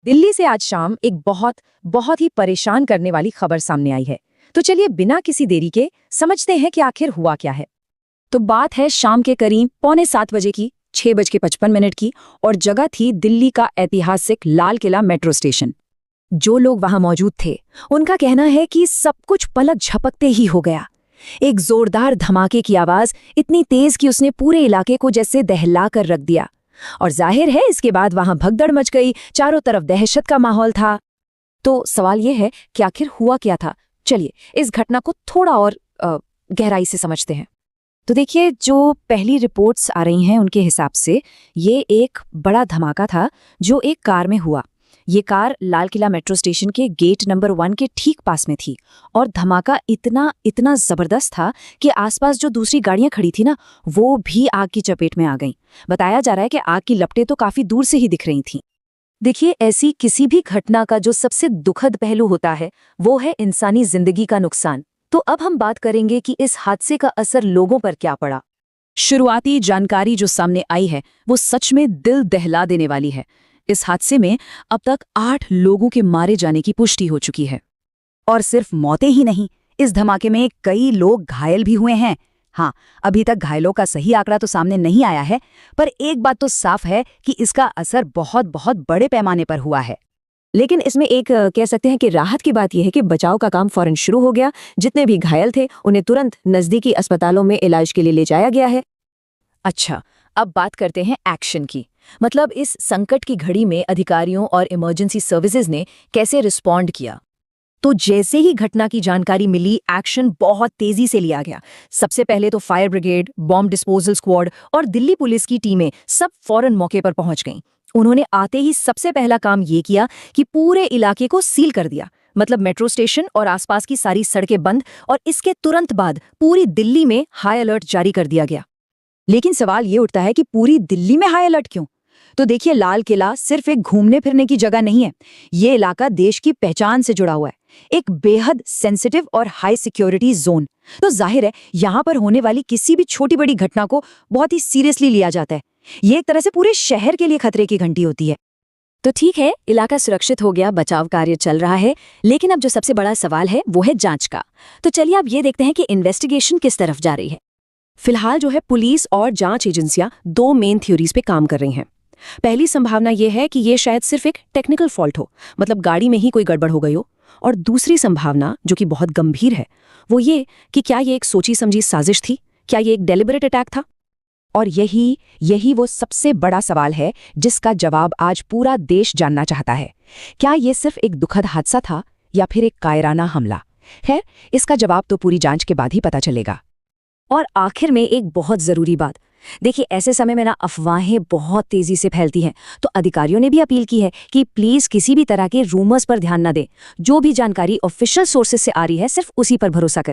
दिल्ली से आज शाम एक बहुत ही परेशान करने वाली खबर सामने आई है। तो चलिए बिना किसी देरी के समझते हैं कि आखिर हुआ क्या है। तो बात है शाम के करीब 6:45 की, 6:55 की, और जगह थी दिल्ली का ऐतिहासिक लाल किला मेट्रो स्टेशन। जो लोग वहां मौजूद थे उनका कहना है कि सब कुछ पलक झपकते ही हो गया। एक जोरदार धमाके की आवाज इतनी तेज कि उसने पूरे इलाके को जैसे दहला कर रख दिया। और जाहिर है इसके बाद वहां भगदड़ मच गई, चारों तरफ दहशत का माहौल था। तो सवाल यह है कि आखिर हुआ क्या था। चलिए इस घटना को थोड़ा और गहराई से समझते हैं। तो देखिए, जो पहली रिपोर्ट्स आ रही हैं उनके हिसाब से ये एक बड़ा धमाका था जो एक कार में हुआ। ये car Lal Qila metro station के गेट नंबर 1 के ठीक पास में थी, और धमाका इतना जबरदस्त था कि आसपास जो दूसरी गाड़ियां खड़ी थी ना, वो भी आग की चपेट में आ गईं। बताया जा रहा है कि आग की लपटें तो काफी दूर से ही दिख रही थीं। देखिए, ऐसी किसी भी घटना का जो सबसे दुखद पहलू होता है वो है इंसानी जिंदगी का नुकसान। तो अब हम बात करेंगे कि इस हादसे का असर लोगों पर क्या पड़ा। शुरुआती जानकारी जो सामने आई है वो सच में दिल दहला देने वाली है। इस हादसे में अब तक 8 लोगों के मारे जाने की पुष्टि हो चुकी है। और सिर्फ मौतें ही नहीं, इस धमाके में कई लोग घायल भी हुए हैं। हाँ, अभी तक घायलों का सही आंकड़ा तो सामने नहीं आया है, पर एक बात तो साफ है कि इसका असर बहुत बड़े पैमाने पर हुआ है। लेकिन इसमें एक कह सकते हैं कि राहत की बात यह है कि बचाव का काम फौरन शुरू हो गया। जितने भी घायल थे उन्हें तुरंत नजदीकी अस्पतालों में इलाज के लिए ले जाया गया है। अच्छा, अब बात करते हैं एक्शन की। मतलब इस संकट की घड़ी में अधिकारियों और इमरजेंसी सर्विसेज ने कैसे रिस्पॉन्ड किया। तो जैसे ही घटना की जानकारी मिली, एक्शन बहुत तेजी से लिया गया। सबसे पहले तो fire brigade, bomb disposal squad और दिल्ली पुलिस की टीमें सब फौरन मौके पर पहुंच गईं। उन्होंने आते ही सबसे पहला काम ये किया कि पूरे इलाके को सील कर दिया। मतलब मेट्रो स्टेशन और आसपास की सारी सड़कें बंद, और इसके तुरंत बाद पूरी दिल्ली में हाई अलर्ट जारी कर दिया गया। लेकिन सवाल ये उठता है कि पूरी दिल्ली में हाई अलर्ट क्यों? तो देखिए, लाल किला सिर्फ एक घूमने फिरने की जगह नहीं है। ये इलाका देश की पहचान से जुड़ा हुआ है, एक बेहद सेंसिटिव और हाई सिक्योरिटी जोन। तो जाहिर है यहाँ पर होने वाली किसी भी छोटी बड़ी घटना को बहुत ही सीरियसली लिया जाता है। ये एक तरह से पूरे शहर के लिए खतरे की घंटी होती है। तो ठीक है, इलाका सुरक्षित हो गया, बचाव कार्य चल रहा है। लेकिन अब जो सबसे बड़ा सवाल है वो है जांच का। तो चलिए अब ये देखते हैं कि इन्वेस्टिगेशन किस तरफ जा रही है। फिलहाल जो है पुलिस और जांच एजेंसियां 2 मेन थ्योरीज पे काम कर रही हैं। पहली संभावना यह है कि ये शायद सिर्फ एक टेक्निकल फॉल्ट हो, मतलब गाड़ी में ही कोई गड़बड़ हो गई हो। और दूसरी संभावना, जो कि बहुत गंभीर है, वो ये कि क्या ये एक सोची समझी साजिश थी, क्या ये एक डेलिबरेट अटैक था। और यही वो सबसे बड़ा सवाल है जिसका जवाब आज पूरा देश जानना चाहता है। क्या ये सिर्फ एक दुखद हादसा था या फिर एक कायराना हमला? खैर, इसका जवाब तो पूरी जांच के बाद ही पता चलेगा। और आखिर में एक बहुत जरूरी बात, देखिए ऐसे समय में ना अफवाहें बहुत तेजी से फैलती हैं। तो अधिकारियों ने भी अपील की है कि प्लीज किसी भी तरह के रूमर्स पर ध्यान न दें। जो भी जानकारी ऑफिशियल सोर्सेज से आ रही है सिर्फ उसी पर भरोसा करें।